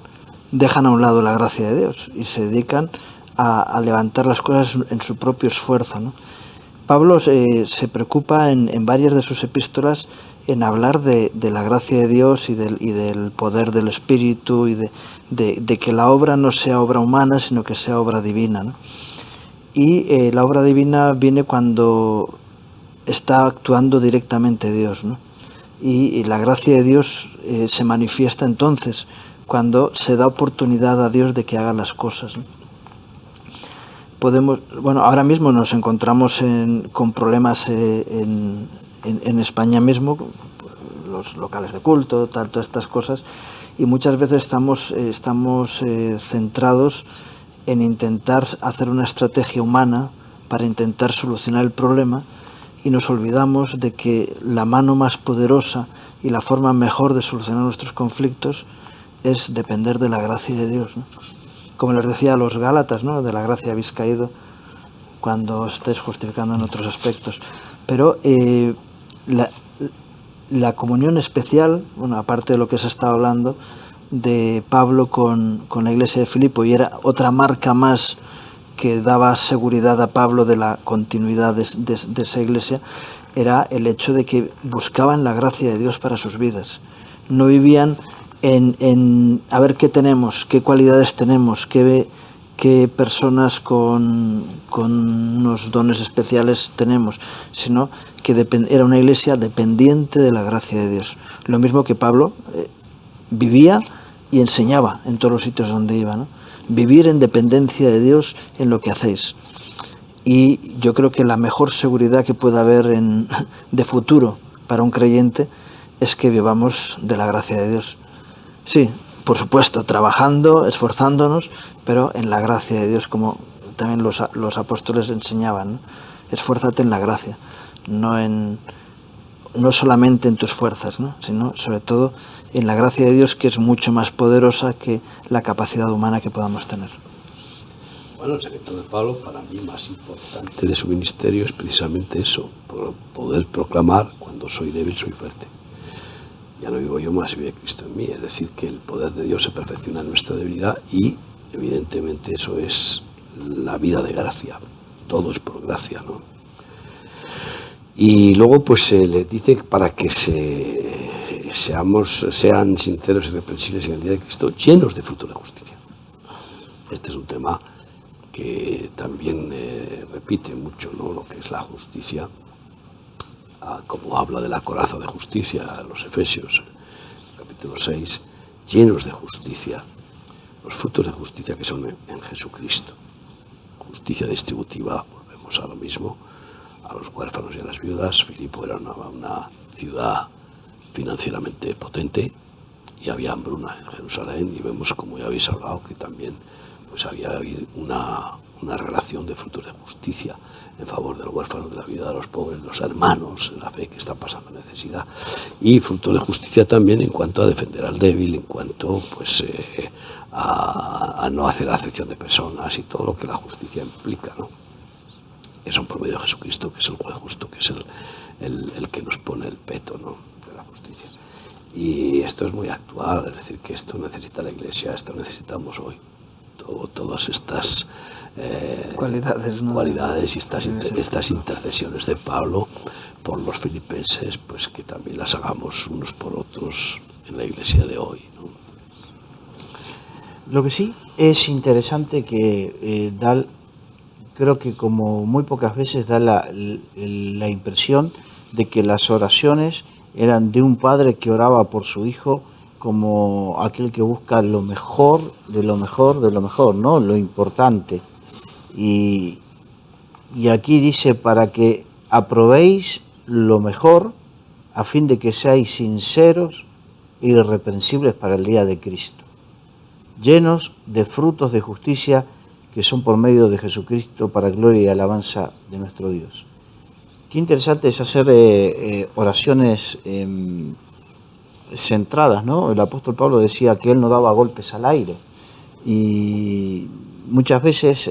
C: dejan a un lado la gracia de Dios y se dedican a levantar las cosas en su propio esfuerzo, ¿no? Pablo se preocupa en varias de sus epístolas en hablar de la gracia de Dios y del poder del Espíritu y de que la obra no sea obra humana, sino que sea obra divina, ¿no? Y la obra divina viene cuando está actuando directamente Dios, ¿no? Y la gracia de Dios se manifiesta entonces cuando se da oportunidad a Dios de que haga las cosas, ¿no? Ahora mismo nos encontramos con problemas en España mismo, los locales de culto, todas estas cosas, y muchas veces estamos centrados en intentar hacer una estrategia humana para intentar solucionar el problema, y nos olvidamos de que la mano más poderosa y la forma mejor de solucionar nuestros conflictos es depender de la gracia de Dios, ¿no? Como les decía a los Gálatas, ¿no? De la gracia habéis caído cuando estéis justificando en otros aspectos. Pero la comunión especial, bueno, aparte de lo que se está hablando de Pablo con la iglesia de Filipo, y era otra marca más que daba seguridad a Pablo de la continuidad de esa iglesia, era el hecho de que buscaban la gracia de Dios para sus vidas. No vivían en a ver qué tenemos, qué cualidades tenemos, qué personas con unos dones especiales tenemos, sino que era una iglesia dependiente de la gracia de Dios. Lo mismo que Pablo vivía y enseñaba en todos los sitios donde iba, ¿no? Vivir en dependencia de Dios en lo que hacéis. Y yo creo que la mejor seguridad que pueda haber de futuro para un creyente es que vivamos de la gracia de Dios. Sí, por supuesto, trabajando, esforzándonos, pero en la gracia de Dios, como también los apóstoles enseñaban, ¿no? Esfuérzate en la gracia, no solamente en tus fuerzas, ¿no? Sino sobre todo en la gracia de Dios, que es mucho más poderosa que la capacidad humana que podamos tener.
B: Bueno, el secreto de Pablo, para mí, más importante de su ministerio es precisamente eso, poder proclamar: cuando soy débil, soy fuerte. Ya no vivo yo más, vive Cristo en mí. Es decir, que el poder de Dios se perfecciona en nuestra debilidad y, evidentemente, eso es la vida de gracia. Todo es por gracia, ¿no? Y luego, pues, se les dice para que sean sinceros y irreprensibles en el día de Cristo, llenos de fruto de justicia. Este es un tema que también repite mucho, ¿no? Lo que es la justicia, como habla de la coraza de justicia, los Efesios, capítulo 6, llenos de justicia, los frutos de justicia que son en Jesucristo. Justicia distributiva, volvemos a lo mismo, a los huérfanos y a las viudas. Filipo era una ciudad financieramente potente y había hambruna en Jerusalén, y vemos, como ya habéis hablado, que también pues había habido una relación de frutos de justicia en favor del huérfano, de la viuda, de los pobres, los hermanos, la fe que está pasando necesidad, y fruto de justicia también en cuanto a defender al débil, en cuanto pues a no hacer acepción de personas y todo lo que la justicia implica, ¿no? Eso por medio de Jesucristo, que es el juez justo, que es el que nos pone el peto, ¿no?, de la justicia. Y esto es muy actual, es decir, que esto necesita la Iglesia, esto necesitamos hoy. Todas estas
C: cualidades, ¿no?
B: Cualidades y estas intercesiones de Pablo por los filipenses, pues que también las hagamos unos por otros en la Iglesia de hoy, ¿no?
A: Lo que sí es interesante que creo que como muy pocas veces da la impresión de que las oraciones eran de un padre que oraba por su hijo como aquel que busca lo mejor, de lo mejor, de lo mejor, ¿no? Lo importante. Y aquí dice, para que aprobéis lo mejor, a fin de que seáis sinceros e irreprensibles para el día de Cristo, llenos de frutos de justicia que son por medio de Jesucristo, para gloria y alabanza de nuestro Dios. Qué interesante es hacer oraciones centradas, ¿no? El apóstol Pablo decía que él no daba golpes al aire, y muchas veces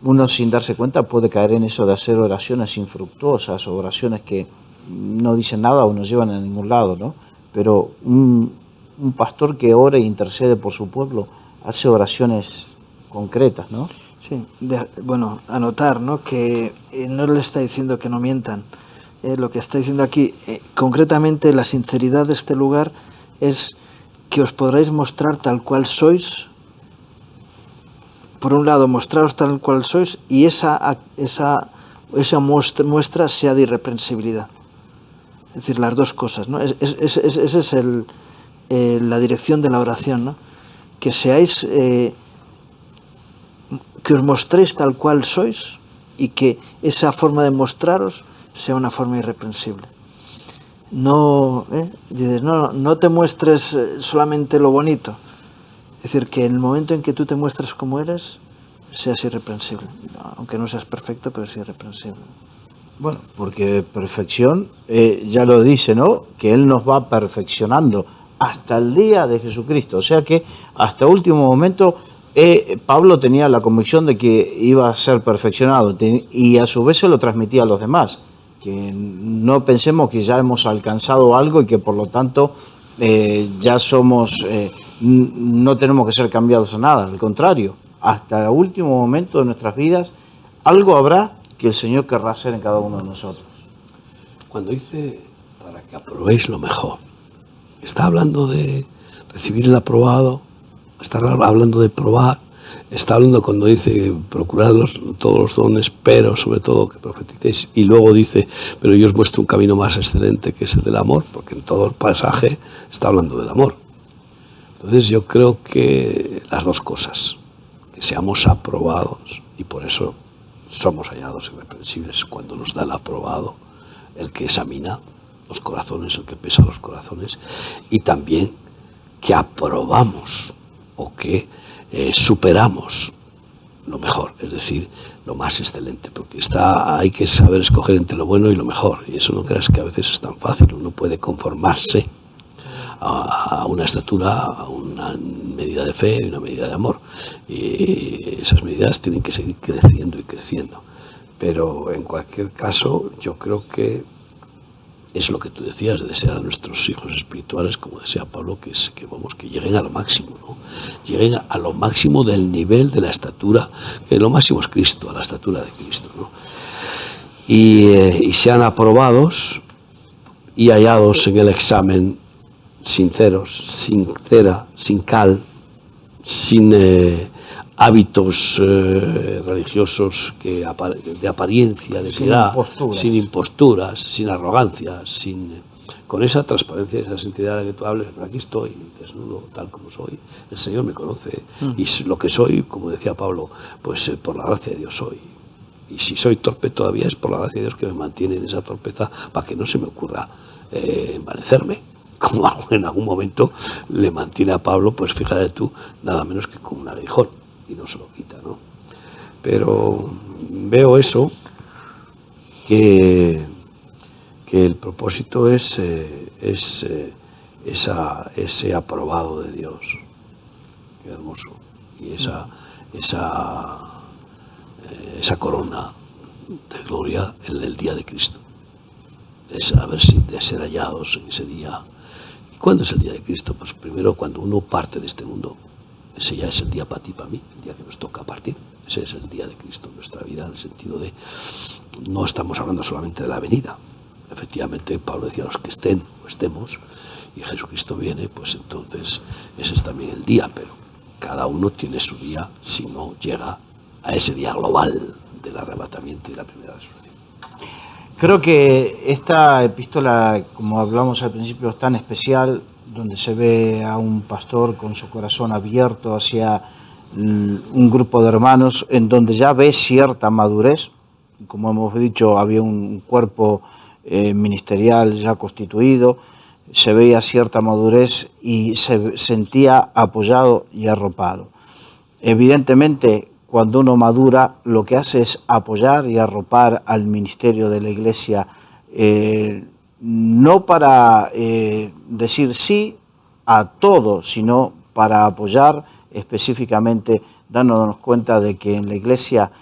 A: uno, sin darse cuenta, puede caer en eso de hacer oraciones infructuosas o oraciones que no dicen nada o no llevan a ningún lado, ¿no? Pero un pastor que ora e intercede por su pueblo hace oraciones concretas, ¿no?
C: Sí, bueno, anotar, ¿no?, que no le está diciendo que no mientan. Lo que está diciendo aquí, concretamente, la sinceridad de este lugar es que os podréis mostrar tal cual sois. Por un lado, mostraros tal cual sois, y esa muestra sea de irreprensibilidad. Es decir, las dos cosas, ¿no? Esa es la dirección de la oración, ¿no? Que seáis, que os mostréis tal cual sois, y que esa forma de mostraros sea una forma irreprensible. No, dices, no te muestres solamente lo bonito. Es decir, que en el momento en que tú te muestres como eres, seas irreprensible. Aunque no seas perfecto, pero sí irreprensible.
A: Bueno, porque perfección, ya lo dice, ¿no?, que Él nos va perfeccionando hasta el día de Jesucristo. O sea que hasta último momento Pablo tenía la convicción de que iba a ser perfeccionado y a su vez se lo transmitía a los demás, que no pensemos que ya hemos alcanzado algo y que por lo tanto ya somos, no tenemos que ser cambiados a nada, al contrario, hasta el último momento de nuestras vidas algo habrá que el Señor querrá hacer en cada uno de nosotros.
B: Cuando dice para que aprobéis lo mejor, está hablando de recibir el aprobado, está hablando de probar, está hablando cuando dice procurad todos los dones, pero sobre todo que profeticéis, y luego dice, pero yo os muestro un camino más excelente que es el del amor, porque en todo el pasaje está hablando del amor. Entonces yo creo que las dos cosas, que seamos aprobados, y por eso somos hallados irreprensibles cuando nos da el aprobado, el que examina los corazones, el que pesa los corazones, y también que aprobamos o que superamos lo mejor, es decir, lo más excelente, porque hay que saber escoger entre lo bueno y lo mejor, y eso no creas que a veces es tan fácil. Uno puede conformarse a una estatura, a una medida de fe y una medida de amor, y esas medidas tienen que seguir creciendo y creciendo, pero en cualquier caso yo creo que es lo que tú decías, de desear a nuestros hijos espirituales, como desea Pablo, que lleguen a lo máximo, ¿no? Lleguen a lo máximo del nivel de la estatura, que lo máximo es Cristo, a la estatura de Cristo, ¿no? Y sean aprobados y hallados en el examen sinceros, sin cera, sin cal, sin hábitos religiosos de apariencia, de piedad, sin imposturas, sin arrogancia, con esa transparencia, esa santidad de la que tú hables. Pero aquí estoy, desnudo, tal como soy. El Señor me conoce, y lo que soy, como decía Pablo, pues por la gracia de Dios soy. Y si soy torpe todavía es por la gracia de Dios que me mantiene en esa torpeza, para que no se me ocurra envanecerme, como en algún momento le mantiene a Pablo, pues fíjate tú, nada menos que con un aguijón, y no se lo quita, ¿no? Pero veo eso, que el propósito es ese aprobado de Dios. Qué hermoso. Y esa corona de gloria en el día de Cristo, de ser hallados en ese día. ¿Y cuándo es el día de Cristo? Pues primero cuando uno parte de este mundo. Ese ya es el día para ti, para mí, el día que nos toca partir. Ese es el día de Cristo en nuestra vida, en el sentido de, no estamos hablando solamente de la venida. Efectivamente, Pablo decía, los que estén o estemos, y Jesucristo viene, pues entonces ese es también el día, pero cada uno tiene su día si no llega a ese día global del arrebatamiento y la primera resurrección.
A: Creo que esta epístola, como hablamos al principio, es tan especial, donde se ve a un pastor con su corazón abierto hacia un grupo de hermanos, en donde ya ve cierta madurez. Como hemos dicho, había un cuerpo ministerial ya constituido, se veía cierta madurez y se sentía apoyado y arropado. Evidentemente, cuando uno madura, lo que hace es apoyar y arropar al ministerio de la Iglesia, no para decir sí a todo, sino para apoyar específicamente, dándonos cuenta de que en la Iglesia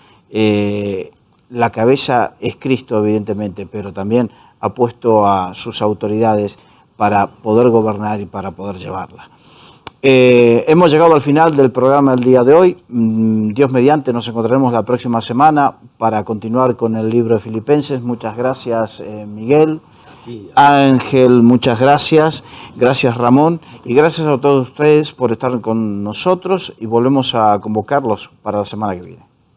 A: la cabeza es Cristo, evidentemente, pero también ha puesto a sus autoridades para poder gobernar y para poder llevarla. Hemos llegado al final del programa del día de hoy. Dios mediante, nos encontraremos la próxima semana para continuar con el libro de Filipenses. Muchas gracias, Miguel. Ángel, muchas gracias. Gracias, Ramón. Y gracias a todos ustedes por estar con nosotros, y volvemos a convocarlos para la semana que viene.